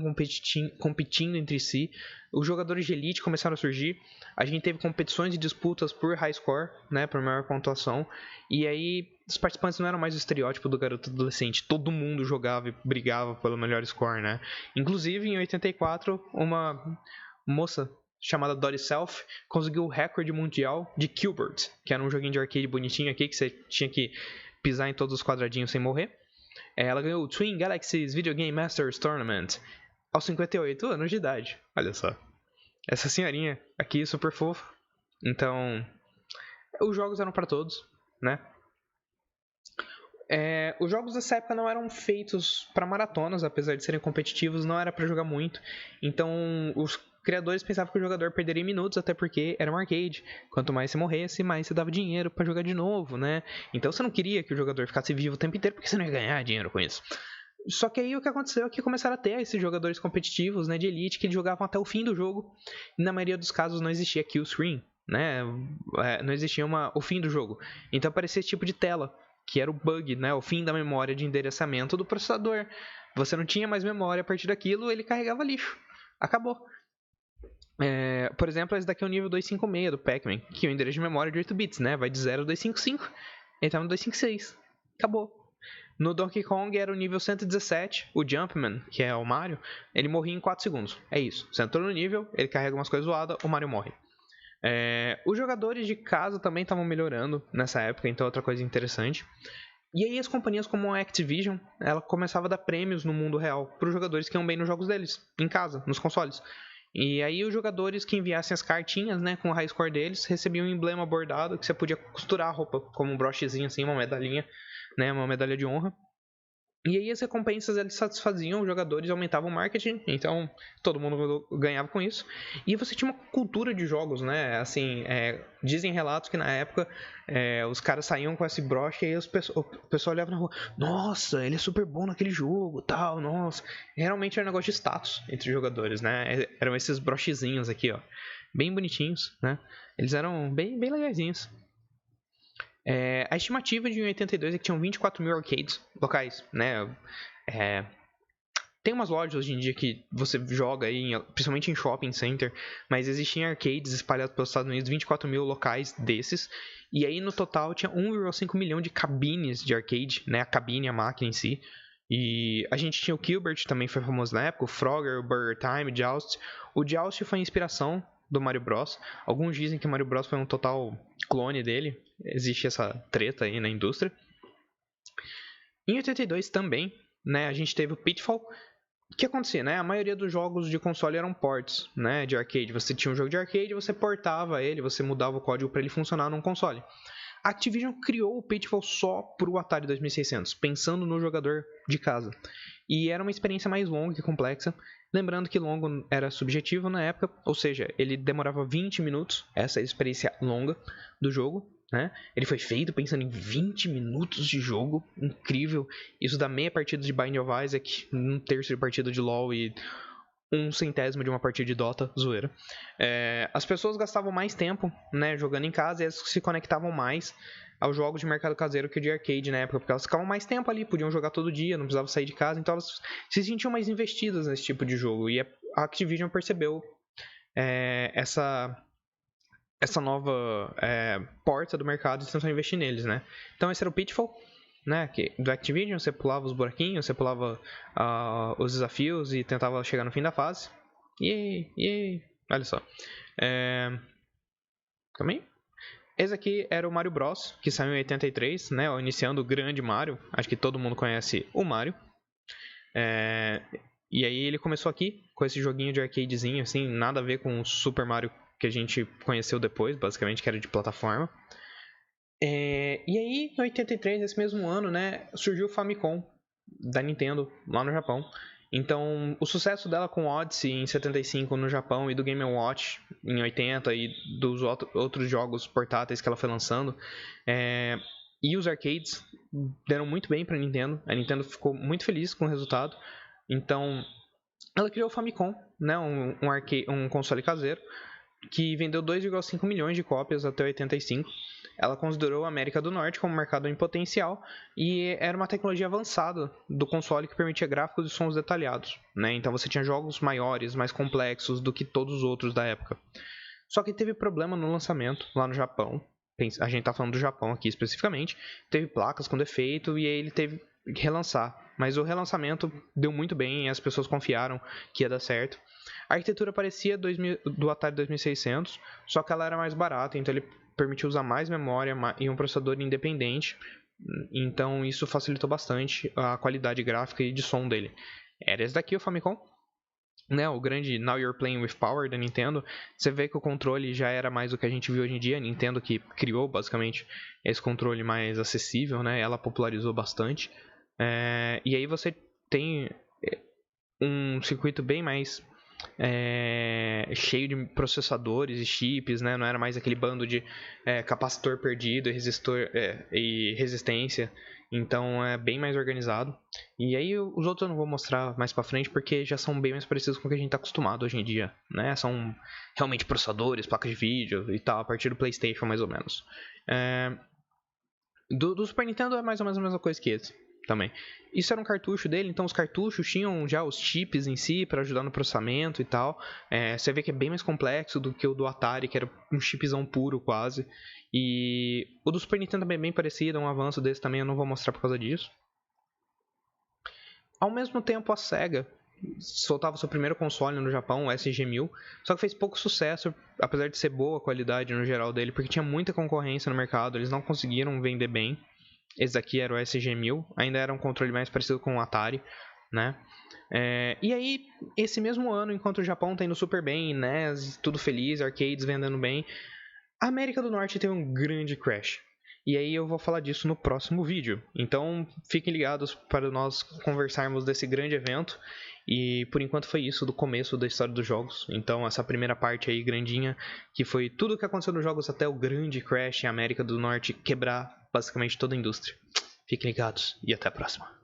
competindo entre si. Os jogadores de elite começaram a surgir. A gente teve competições e disputas por high score, né, por maior pontuação. E aí os participantes não eram mais o estereótipo do garoto adolescente. Todo mundo jogava e brigava pelo melhor score, né? Inclusive, em 84, uma moça chamada Dottie Self conseguiu o recorde mundial de Q*bert, que era um joguinho de arcade bonitinho aqui, que você tinha que pisar em todos os quadradinhos sem morrer. Ela ganhou o Twin Galaxies Video Game Masters Tournament aos 58 anos de idade. Olha só. Essa senhorinha aqui, super fofa. Então, os jogos eram para todos, né? Os jogos dessa época não eram feitos para maratonas, apesar de serem competitivos, não era para jogar muito. Então, os criadores pensavam que o jogador perderia minutos, até porque era um arcade. Quanto mais você morresse, mais você dava dinheiro para jogar de novo, né? Então você não queria que o jogador ficasse vivo o tempo inteiro, porque você não ia ganhar dinheiro com isso. Só que aí o que aconteceu é que começaram a ter esses jogadores competitivos, né, de elite, que eles jogavam até o fim do jogo. E na maioria dos casos não existia kill screen, né? Não existia o fim do jogo. Então aparecia esse tipo de tela, que era o bug, né, o fim da memória de endereçamento do processador. Você não tinha mais memória a partir daquilo, ele carregava lixo. Acabou. Por exemplo, esse daqui é o nível 256 do Pac-Man, que é o endereço de memória de 8 bits, né? Vai de 0 a 255. Ele tá no 256. Acabou. No Donkey Kong era o nível 117, o Jumpman, que é o Mario, ele morria em 4 segundos. É isso. Você entrou no nível, ele carrega umas coisas zoadas, o Mario morre. Os jogadores de casa também estavam melhorando nessa época, então outra coisa interessante. E aí as companhias como a Activision, ela começava a dar prêmios no mundo real para os jogadores que iam bem nos jogos deles, em casa, nos consoles. E aí os jogadores que enviassem as cartinhas, né, com o high score deles, recebiam um emblema bordado que você podia costurar a roupa, como um brochezinho assim, uma medalhinha, né, uma medalha de honra. E aí as recompensas eles satisfaziam os jogadores e aumentavam o marketing, então todo mundo ganhava com isso. E você tinha uma cultura de jogos, né? Assim, dizem relatos que na época os caras saíam com esse broche e aí o pessoal olhava na rua, nossa, ele é super bom naquele jogo, tal, nossa. Realmente era um negócio de status entre os jogadores, né? Eram esses brochezinhos aqui, ó, bem bonitinhos, né? Eles eram bem, bem legaisinhos. A estimativa de 82 é que tinham 24 mil arcades locais, né? Tem umas lojas hoje em dia que você joga aí, principalmente em shopping center, mas existiam arcades espalhados pelos Estados Unidos, 24 mil locais desses, e aí no total tinha 1,5 milhão de cabines de arcade, né? A cabine, a máquina em si. E a gente tinha o Q*bert, também foi famoso na época, o Frogger, o Burger Time, o Joust. O Joust foi a inspiração do Mario Bros. Alguns dizem que o Mario Bros foi um total clone dele. Existe essa treta aí na indústria. Em 82 também, né, a gente teve o Pitfall. O que acontecia, né? A maioria dos jogos de console eram ports, né, de arcade. Você tinha um jogo de arcade, você portava ele, você mudava o código para ele funcionar num console. A Activision criou o Pitfall só para o Atari 2600, pensando no jogador de casa. E era uma experiência mais longa e complexa. Lembrando que longo era subjetivo na época, ou seja, ele demorava 20 minutos, essa é a experiência longa do jogo, né? Ele foi feito pensando em 20 minutos de jogo, incrível. Isso dá meia partida de Binding of Isaac, um terço de partida de LoL e 1/100º de uma partida de Dota, zoeira. As pessoas gastavam mais tempo, né, jogando em casa e elas se conectavam mais aos jogos de mercado caseiro que o de arcade na época, porque elas ficavam mais tempo ali, podiam jogar todo dia, não precisavam sair de casa, então elas se sentiam mais investidas nesse tipo de jogo. E a Activision percebeu essa nova porta do mercado e tentou investir neles, né? Então esse era o Pitfall, né, do Activision. Você pulava os buraquinhos, você pulava os desafios e tentava chegar no fim da fase. Yay. Olha só. Também. Esse aqui era o Mario Bros, que saiu em 83, né, iniciando o grande Mario. Acho que todo mundo conhece o Mario. E aí ele começou aqui com esse joguinho de arcadezinho, assim, nada a ver com o Super Mario que a gente conheceu depois, basicamente, que era de plataforma. E aí, em 83, nesse mesmo ano, né, surgiu o Famicom da Nintendo lá no Japão. Então, o sucesso dela com o Odyssey em 75 no Japão e do Game & Watch em 80 e dos outros jogos portáteis que ela foi lançando, e os arcades deram muito bem para a Nintendo. A Nintendo ficou muito feliz com o resultado. Então, ela criou o Famicom, né, um console caseiro, que vendeu 2,5 milhões de cópias até 85. Ela considerou a América do Norte como mercado em potencial e era uma tecnologia avançada do console que permitia gráficos e sons detalhados, né? Então você tinha jogos maiores, mais complexos do que todos os outros da época. Só que teve problema no lançamento lá no Japão. A gente tá falando do Japão aqui especificamente. Teve placas com defeito e aí ele teve que relançar. Mas o relançamento deu muito bem e as pessoas confiaram que ia dar certo. A arquitetura parecia do Atari 2600, só que ela era mais barata, então ele permitiu usar mais memória e um processador independente. Então isso facilitou bastante a qualidade gráfica e de som dele. Era esse daqui o Famicom, né, o grande Now You're Playing with Power da Nintendo. Você vê que o controle já era mais o que a gente viu hoje em dia. A Nintendo que criou basicamente esse controle mais acessível, né? Ela popularizou bastante. E aí você tem um circuito bem mais cheio de processadores e chips, né? Não era mais aquele bando de capacitor perdido e resistência. Então é bem mais organizado. E aí os outros eu não vou mostrar mais pra frente porque já são bem mais parecidos com o que a gente tá acostumado hoje em dia, né? São realmente processadores, placas de vídeo e tal, a partir do PlayStation mais ou menos. Do Super Nintendo é mais ou menos a mesma coisa que esse também. Isso era um cartucho dele, então os cartuchos tinham já os chips em si para ajudar no processamento e tal. Você vê que é bem mais complexo do que o do Atari, que era um chipzão puro quase. E o do Super Nintendo também é bem parecido, é um avanço desse também, eu não vou mostrar por causa disso. Ao mesmo tempo, a Sega soltava seu primeiro console no Japão, o SG-1000, só que fez pouco sucesso, apesar de ser boa a qualidade no geral dele, porque tinha muita concorrência no mercado, eles não conseguiram vender bem. Esse daqui era o SG-1000, ainda era um controle mais parecido com o Atari, né? E aí, esse mesmo ano, enquanto o Japão tá indo super bem, NES, tudo feliz, arcades vendendo bem, a América do Norte teve um grande crash. E aí eu vou falar disso no próximo vídeo. Então fiquem ligados para nós conversarmos desse grande evento. E por enquanto foi isso do começo da história dos jogos. Então essa primeira parte aí grandinha, que foi tudo o que aconteceu nos jogos até o grande crash em América do Norte quebrar basicamente toda a indústria. Fiquem ligados e até a próxima.